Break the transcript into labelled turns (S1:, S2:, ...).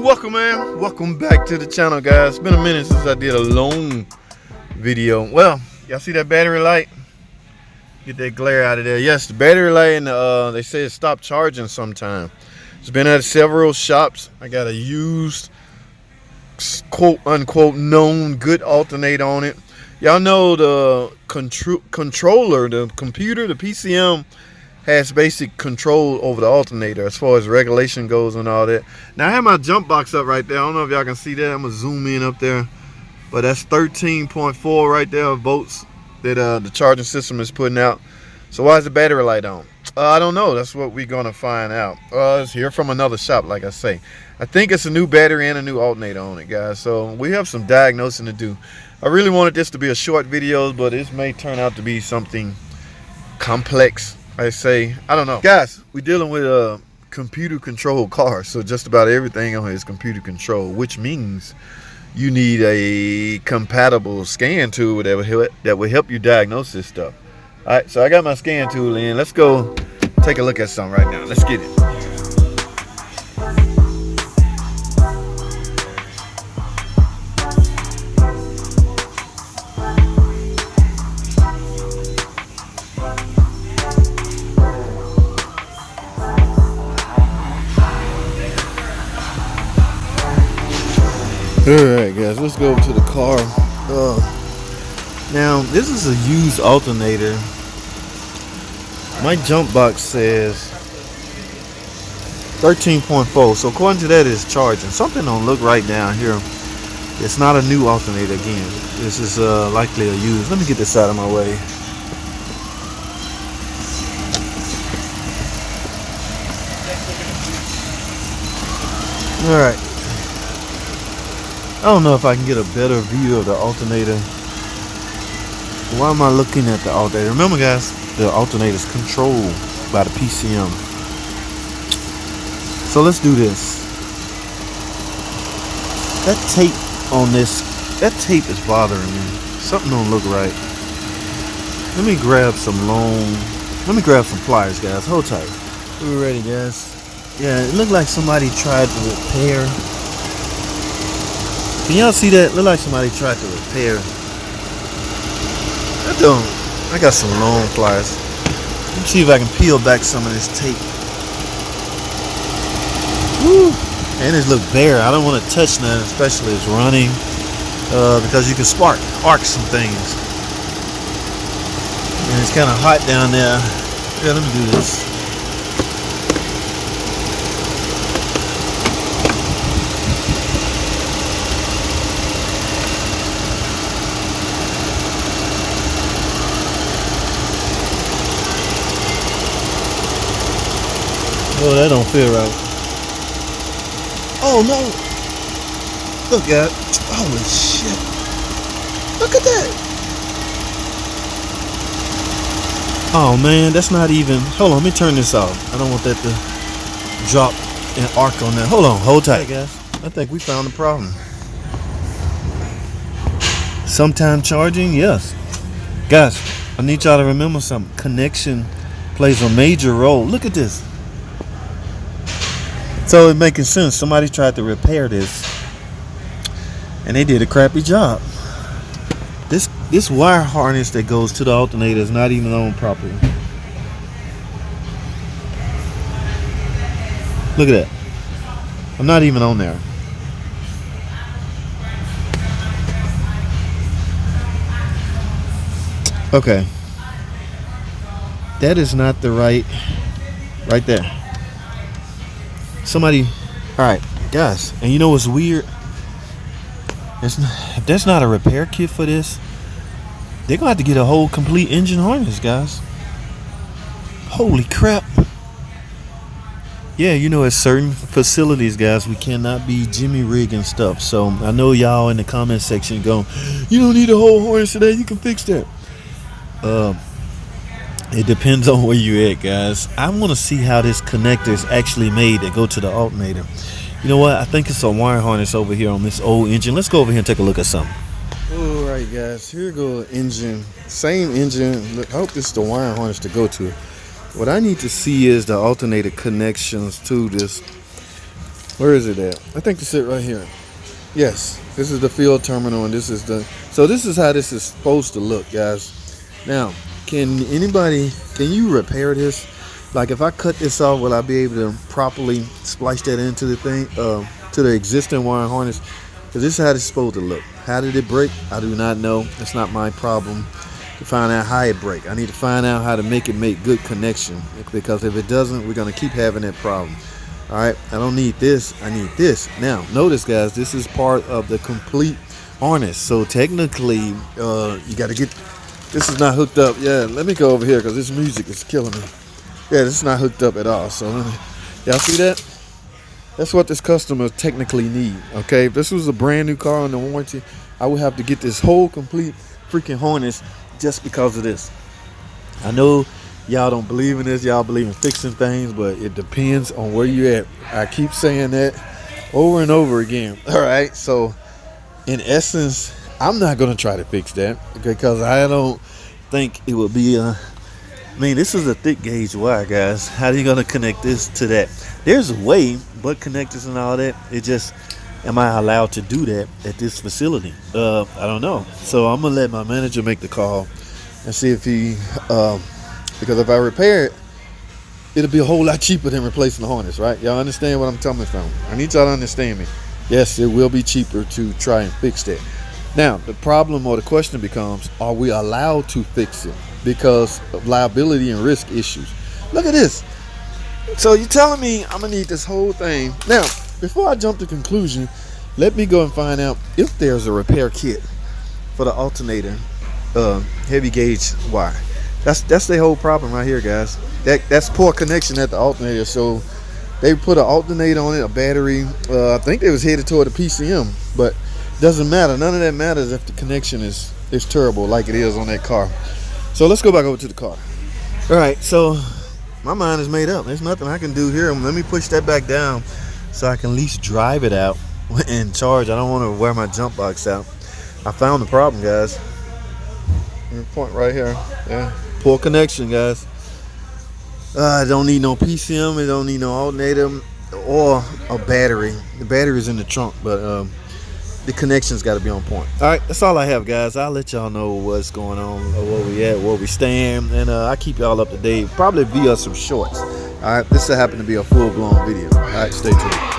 S1: welcome man, welcome back to the channel, guys. It's been a minute since I did a long video. Well, y'all see that battery light? Get that glare out of there. Yes, the battery light, and they say it stopped charging sometime. It's been at several shops. I got a used, quote unquote, known good alternator on it. Y'all know the controller, the computer, the PCM has basic control over the alternator as far as regulation goes and all that. Now I have my jump box up right there. I don't know if y'all can see that. I'm gonna zoom in up there, but that's 13.4 right there volts that the charging system is putting out. So why is the battery light on? I don't know. That's what we're gonna find out. It's here from another shop, like I say. I think it's a new battery and a new alternator on it, guys. So we have some diagnosing to do. I really wanted this to be a short video, but this may turn out to be something complex. I don't know. Guys, we're dealing with a computer controlled car, so just about everything on here is computer controlled, which means you need a compatible scan tool that will help you diagnose this stuff. All right, so I got my scan tool in. Let's go take a look at something right now. Let's get it. Alright guys, let's go over to the car. Now this is a used alternator. My jump box says 13.4, so according to that it's charging. Something don't look right down here. It's not a new alternator again. This is likely a used. Let me get this out of my way. Alright. I don't know if I can get a better view of the alternator. Why am I looking at the alternator? Remember guys, the alternator is controlled by the PCM. So let's do this. That tape on this, that tape is bothering me. Something don't look right. Let me grab some pliers, guys. Hold tight. We're ready, guys. Yeah, it looked like somebody tried to repair. Can y'all see that? Look like somebody tried to repair. I got some long pliers. Let me see if I can peel back some of this tape. Woo! And it looks bare. I don't want to touch none, especially it's running, because you can arc some things. And it's kind of hot down there. Yeah, let me do this. Oh, that don't feel right. Oh no! Look at it. Holy shit! Look at that! Oh man, that's not even. Hold on, let me turn this off. I don't want that to drop and arc on that. Hold on, hold tight, guys. I think we found the problem. Sometime charging, yes. Guys, I need y'all to remember something. Connection plays a major role. Look at this. So it's making sense. Somebody tried to repair this and they did a crappy job. This wire harness that goes to the alternator is not even on properly. Look at that. I'm not even on there. Okay. That is not the right there. Somebody, all right, guys, and you know what's weird? If there's not a repair kit for this, they're gonna have to get a whole complete engine harness, guys. Holy crap. Yeah, you know, at certain facilities, guys, we cannot be jimmy rigging stuff. So I know y'all in the comment section going, you don't need a whole harness today, you can fix that. It depends on where you're at, guys. I want to see how this connector is actually made that go to the alternator. You know what? I think it's a wire harness over here on this old engine. Let's go over here and take a look at something. All right, guys. Here go engine. Same engine. Look, I hope this is the wire harness to go to. What I need to see is the alternator connections to this. Where is it at? I think it's it right here. Yes, this is the field terminal, and this is the. So this is how this is supposed to look, guys. Now, can you repair this? Like, if I cut this off, will I be able to properly splice that into the thing, to the existing wiring harness? Because this is how it's supposed to look. How did it break? I do not know. It's not my problem to find out how it break. I need to find out how to make good connection, because if it doesn't, we're gonna keep having that problem. All right, I don't need this, I need this. Now, notice, guys, this is part of the complete harness. So technically, you got to get, this is not hooked up. Yeah, let me go over here because this music is killing me. Yeah, this is not hooked up at all. So y'all see that? That's what this customer technically need, okay? If this was a brand new car on the warranty, I would have to get this whole complete freaking harness just because of this. I know y'all don't believe in this, y'all believe in fixing things, but it depends on where you're at. I keep saying that over and over again. All right, so in essence, I'm not gonna try to fix that because I don't think it would be I mean, this is a thick gauge wire, guys. How are you gonna connect this to that? There's a way, but connectors and all that, it just, am I allowed to do that at this facility? I don't know. So I'm gonna let my manager make the call and see if he because if I repair it, it'll be a whole lot cheaper than replacing the harness, right? Y'all understand what I'm coming from? I need y'all to understand me. Yes, it will be cheaper to try and fix that. Now, the problem or the question becomes, are we allowed to fix it because of liability and risk issues? Look at this. So you're telling me I'm gonna need this whole thing. Now, before I jump to conclusion, let me go and find out if there's a repair kit for the alternator heavy gauge wire. That's the whole problem right here, guys. That's poor connection at the alternator. So they put an alternator on it, a battery. I think they was headed toward the PCM, but doesn't matter. None of that matters if the connection is terrible like it is on that car. So let's go back over to the car. All right, so my mind is made up. There's nothing I can do here. Let me push that back down so I can at least drive it out and charge. I don't want to wear my jump box out. I found the problem, guys. Point right here. Yeah. Poor connection, guys. I don't need no PCM. I don't need no alternator or a battery. The battery's in the trunk, but the connection's got to be on point. All right, that's all I have, guys. I'll let y'all know what's going on, where we at, where we stand, and I keep y'all up to date. Probably via some shorts. All right, this will happen to be a full-blown video. All right, stay tuned.